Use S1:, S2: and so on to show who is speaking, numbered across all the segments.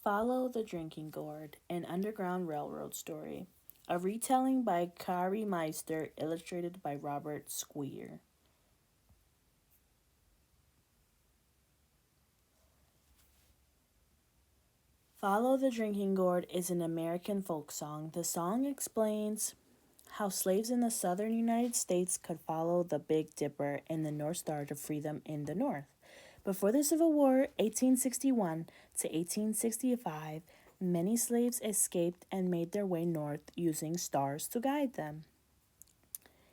S1: Follow the Drinking Gourd, an Underground Railroad story. A retelling by Cari Meister, illustrated by Robert Squeer. Follow the Drinking Gourd is an American folk song. The song explains how slaves in the southern United States could follow the Big Dipper and the North Star to freedom in the North. Before the Civil War, 1861 to 1865, many slaves escaped and made their way north using stars to guide them.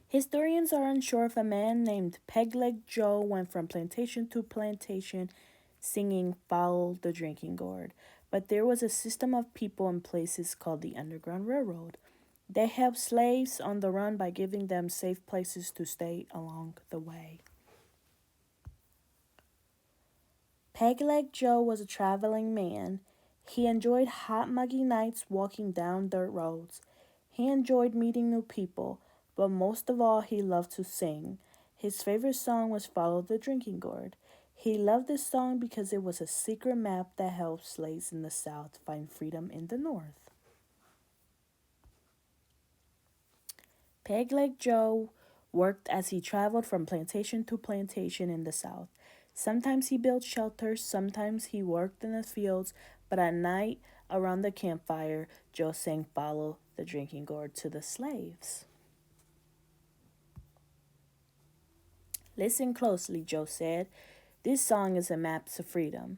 S1: Historians are unsure if a man named Pegleg Joe went from plantation to plantation singing Follow the Drinking Gourd, but there was a system of people in places called the Underground Railroad. They helped slaves on the run by giving them safe places to stay along the way. Pegleg Joe was a traveling man. He enjoyed hot, muggy nights walking down dirt roads. He enjoyed meeting new people, but most of all, he loved to sing. His favorite song was Follow the Drinking Gourd. He loved this song because it was a secret map that helped slaves in the South find freedom in the North. Pegleg Joe worked as he traveled from plantation to plantation in the South. Sometimes he built shelters, sometimes he worked in the fields, but at night, around the campfire, Joe sang Follow the Drinking Gourd to the slaves. Listen closely, Joe said. This song is a map to freedom.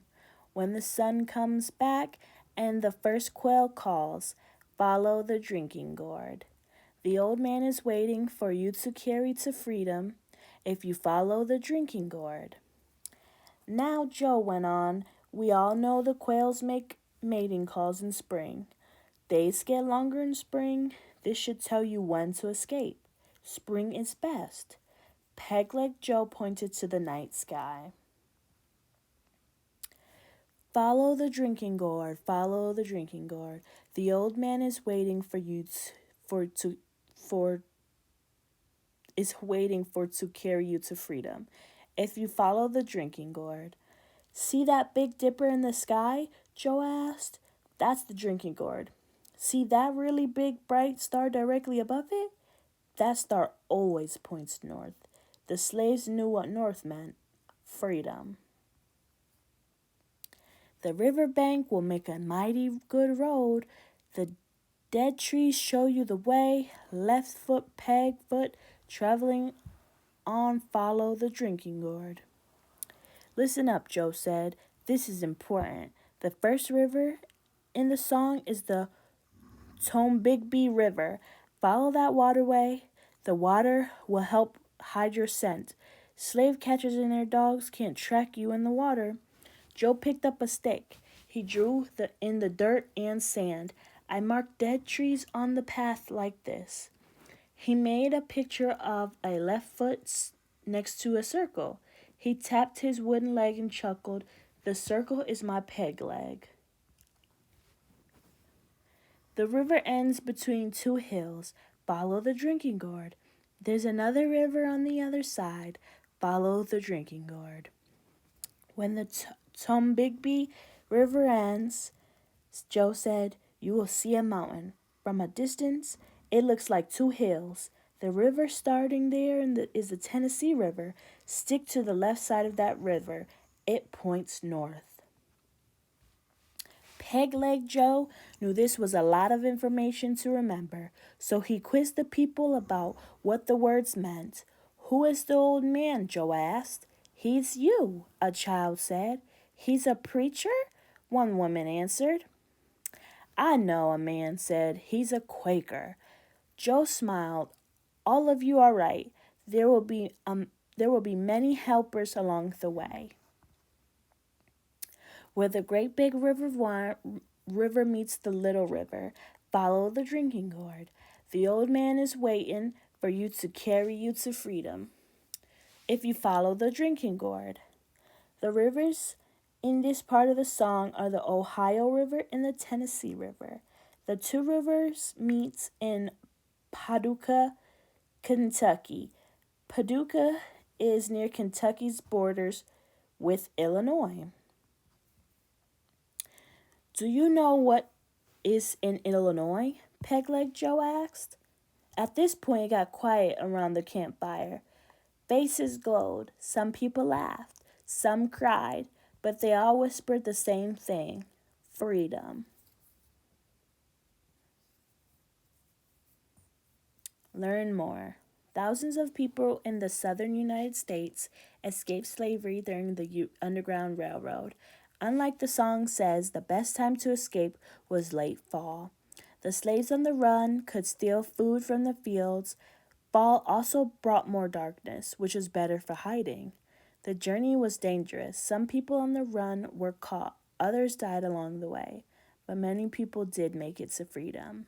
S1: When the sun comes back and the first quail calls, follow the drinking gourd. The old man is waiting for you to carry to freedom if you follow the drinking gourd. Now, Joe went on, we all know the quails make mating calls in spring. Days get longer in spring. This should tell you when to escape. Spring is best. Pegleg Joe pointed to the night sky. Follow the drinking gourd, follow the drinking gourd. The old man is waiting for you to carry you to freedom. If you follow the drinking gourd. See that big dipper in the sky? Joe asked. That's the drinking gourd. See that really big bright star directly above it? That star always points north. The slaves knew what north meant. Freedom. The river bank will make a mighty good road. The dead trees show you the way. Left foot, peg foot, traveling on, follow the drinking gourd. Listen up, Joe said. This is important. The first river in the song is the Tombigbee River. Follow that waterway. The water will help hide your scent. Slave catchers and their dogs can't track you in the water. Joe picked up a stick. He drew in the dirt and sand. I marked dead trees on the path like this. He made a picture of a left foot next to a circle. He tapped his wooden leg and chuckled. The circle is my peg leg. The river ends between two hills. Follow the drinking gourd. There's another river on the other side. Follow the drinking gourd. When the Tombigbee River ends, Joe said, you will see a mountain. From a distance, it looks like two hills. The river starting there is the Tennessee River. Stick to the left side of that river. It points north. Pegleg Joe knew this was a lot of information to remember, so he quizzed the people about what the words meant. Who is the old man? Joe asked. He's you, a child said. He's a preacher? One woman answered. I know, a man said. He's a Quaker. Joe smiled. All of you are right. There will be many helpers along the way. Where the great big river meets the little river, follow the drinking gourd. The old man is waiting for you to carry you to freedom. If you follow the drinking gourd. The rivers in this part of the song are the Ohio River and the Tennessee River. The two rivers meet in Paducah, Kentucky. Paducah is near Kentucky's borders with Illinois. Do you know what is in Illinois? Pegleg Joe asked. At this point, it got quiet around the campfire. Faces glowed. Some people laughed. Some cried. But they all whispered the same thing: freedom. Learn more. Thousands of people in the southern United States escaped slavery during the Underground Railroad. Unlike the song says, the best time to escape was late fall. The slaves on the run could steal food from the fields. Fall also brought more darkness, which was better for hiding. The journey was dangerous. Some people on the run were caught, others died along the way, but many people did make it to freedom.